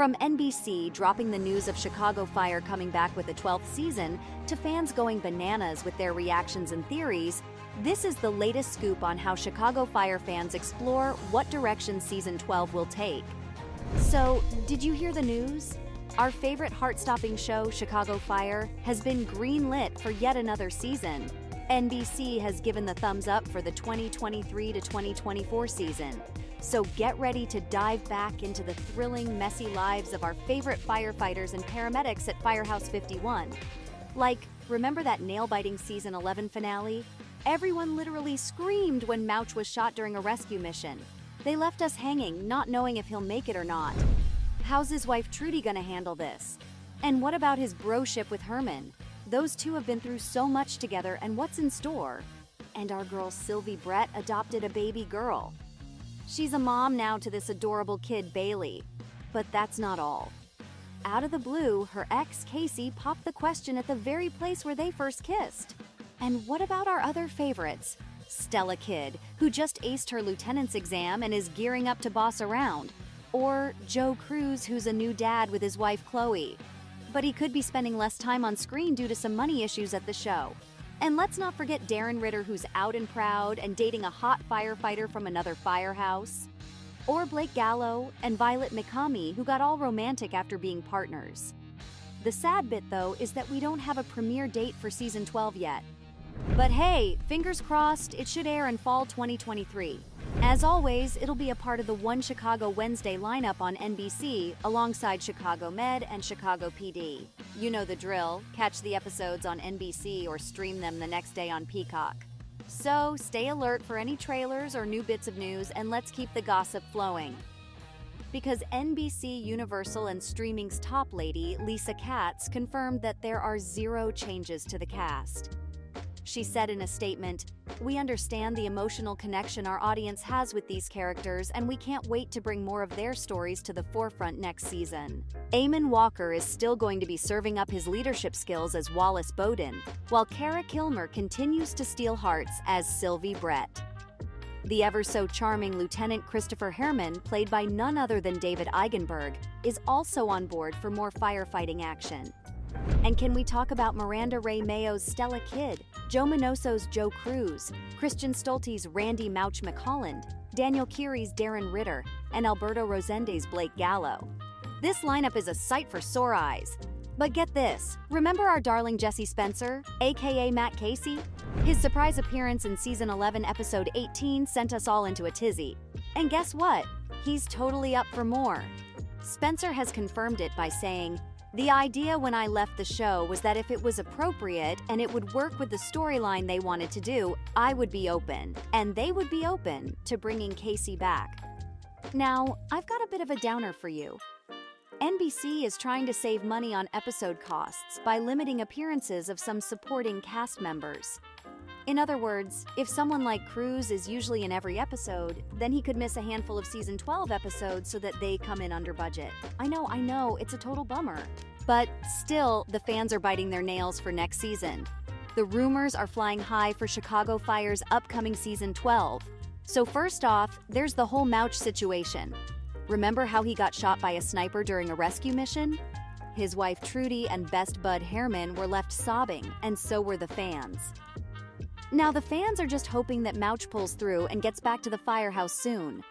From NBC dropping the news of Chicago Fire coming back with a 12th season, to fans going bananas with their reactions and theories, this is the latest scoop on how Chicago Fire fans explore what direction Season 12 will take. So, did you hear the news? Our favorite heart-stopping show, Chicago Fire, has been greenlit for yet another season. NBC has given the thumbs up for the 2023 to 2024 season. So get ready to dive back into the thrilling, messy lives of our favorite firefighters and paramedics at Firehouse 51. Like, remember that nail-biting Season 11 finale? Everyone literally screamed when Mouch was shot during a rescue mission. They left us hanging, not knowing if he'll make it or not. How's his wife Trudy gonna handle this? And what about his broship with Herman? Those two have been through so much together, and what's in store? And our girl Sylvie Brett adopted a baby girl. She's a mom now to this adorable kid, Bailey. But that's not all. Out of the blue, her ex, Casey, popped the question at the very place where they first kissed. And what about our other favorites? Stella Kidd, who just aced her lieutenant's exam and is gearing up to boss around. Or Joe Cruz, who's a new dad with his wife, Chloe. But he could be spending less time on screen due to some money issues at the show. And let's not forget Darren Ritter, who's out and proud and dating a hot firefighter from another firehouse. Or Blake Gallo and Violet McCamey, who got all romantic after being partners. The sad bit, though, is that we don't have a premiere date for Season 12 yet. But hey, fingers crossed, it should air in fall 2023. As always, it'll be a part of the One Chicago Wednesday lineup on NBC, alongside Chicago Med and Chicago PD. You know the drill, catch the episodes on NBC or stream them the next day on Peacock. So, stay alert for any trailers or new bits of news, and let's keep the gossip flowing. Because NBC, Universal, and streaming's top lady, Lisa Katz, confirmed that there are 0 changes to the cast. She said in a statement, "We understand the emotional connection our audience has with these characters, and we can't wait to bring more of their stories to the forefront next season." Eamon Walker is still going to be serving up his leadership skills as Wallace Bowden, while Kara Kilmer continues to steal hearts as Sylvie Brett. The ever-so-charming Lieutenant Christopher Herman, played by none other than David Eigenberg, is also on board for more firefighting action. And can we talk about Miranda Ray Mayo's Stella Kidd, Joe Minoso's Joe Cruz, Christian Stolte's Randy Mouch McColland, Daniel Keary's Darren Ritter, and Alberto Rosende's Blake Gallo? This lineup is a sight for sore eyes. But get this, remember our darling Jesse Spencer, aka Matt Casey? His surprise appearance in Season 11, Episode 18 sent us all into a tizzy. And guess what? He's totally up for more. Spencer has confirmed it by saying, "The idea when I left the show was that if it was appropriate and it would work with the storyline they wanted to do, I would be open, and they would be open to bringing Casey back." Now, I've got a bit of a downer for you. NBC is trying to save money on episode costs by limiting appearances of some supporting cast members. In other words, if someone like Cruz is usually in every episode, then he could miss a handful of Season 12 episodes so that they come in under budget. I know, it's a total bummer. But still, the fans are biting their nails for next season. The rumors are flying high for Chicago Fire's upcoming Season 12. So first off, there's the whole Mouch situation. Remember how he got shot by a sniper during a rescue mission? His wife Trudy and best bud Herman were left sobbing, and so were the fans. Now, the fans are just hoping that Mouch pulls through and gets back to the firehouse soon.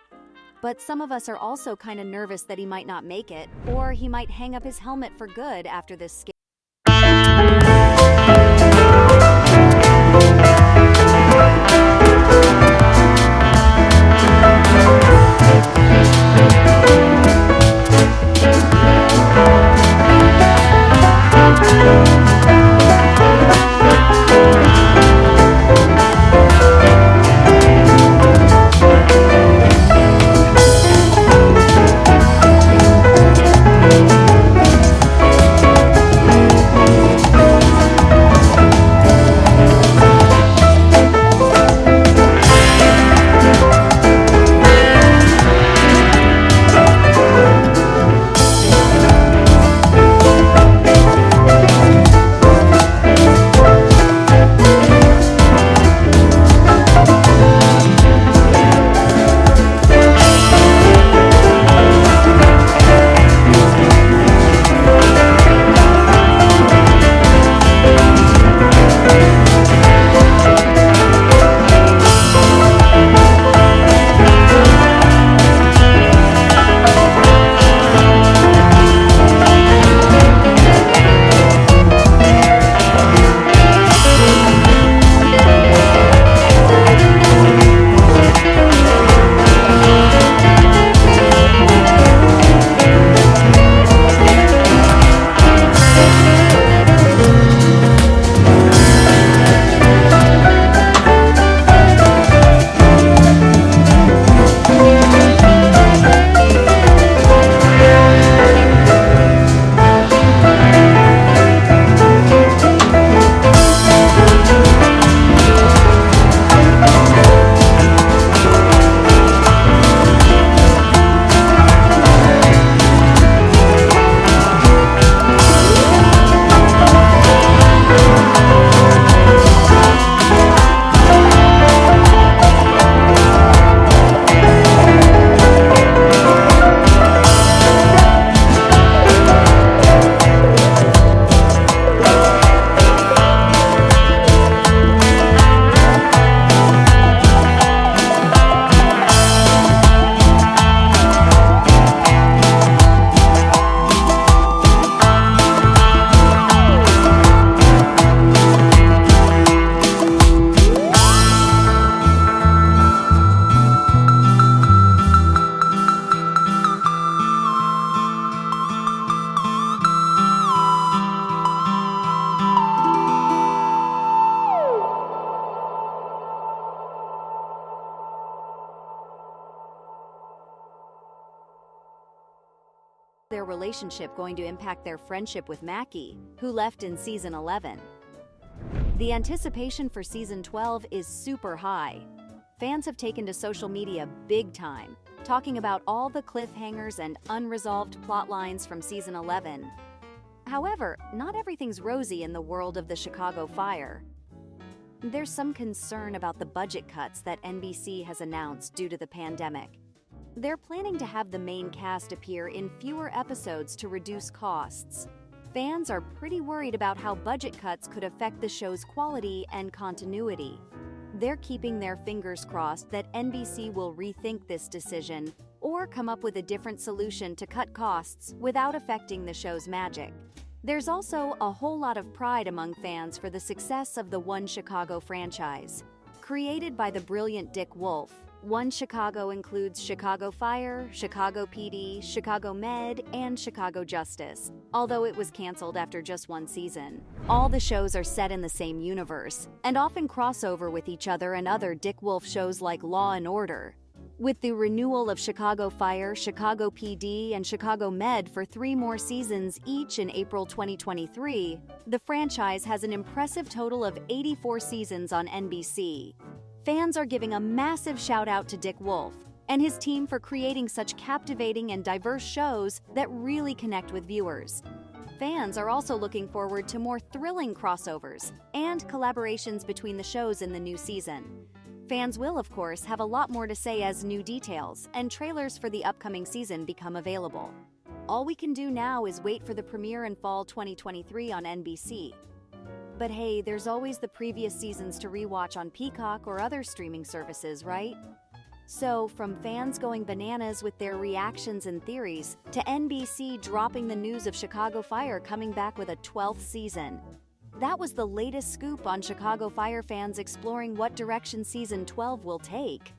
But some of us are also kind of nervous that he might not make it, or he might hang up his helmet for good after this scare. their relationship going to impact their friendship with Mackie, who left in season 11. The anticipation for season 12 is super high. Fans have taken to social media big time, talking about all the cliffhangers and unresolved plot lines from season 11. However, not everything's rosy in the world of the Chicago Fire. There's some concern about the budget cuts that NBC has announced due to the pandemic. They're planning to have the main cast appear in fewer episodes to reduce costs. Fans are pretty worried about how budget cuts could affect the show's quality and continuity. They're keeping their fingers crossed that NBC will rethink this decision or come up with a different solution to cut costs without affecting the show's magic. There's also a whole lot of pride among fans for the success of the One Chicago franchise. Created by the brilliant Dick Wolf, One Chicago includes Chicago Fire, Chicago PD, Chicago Med, and Chicago Justice, although it was canceled after just one season. All the shows are set in the same universe, and often cross over with each other and other Dick Wolf shows like Law & Order. With the renewal of Chicago Fire, Chicago PD, and Chicago Med for 3 more seasons each in April 2023, the franchise has an impressive total of 84 seasons on NBC. Fans are giving a massive shout-out to Dick Wolf and his team for creating such captivating and diverse shows that really connect with viewers. Fans are also looking forward to more thrilling crossovers and collaborations between the shows in the new season. Fans will, of course, have a lot more to say as new details and trailers for the upcoming season become available. All we can do now is wait for the premiere in fall 2023 on NBC. But hey, there's always the previous seasons to rewatch on Peacock or other streaming services, right? So, from fans going bananas with their reactions and theories, to NBC dropping the news of Chicago Fire coming back with a 12th season. That was the latest scoop on Chicago Fire fans exploring what direction season 12 will take.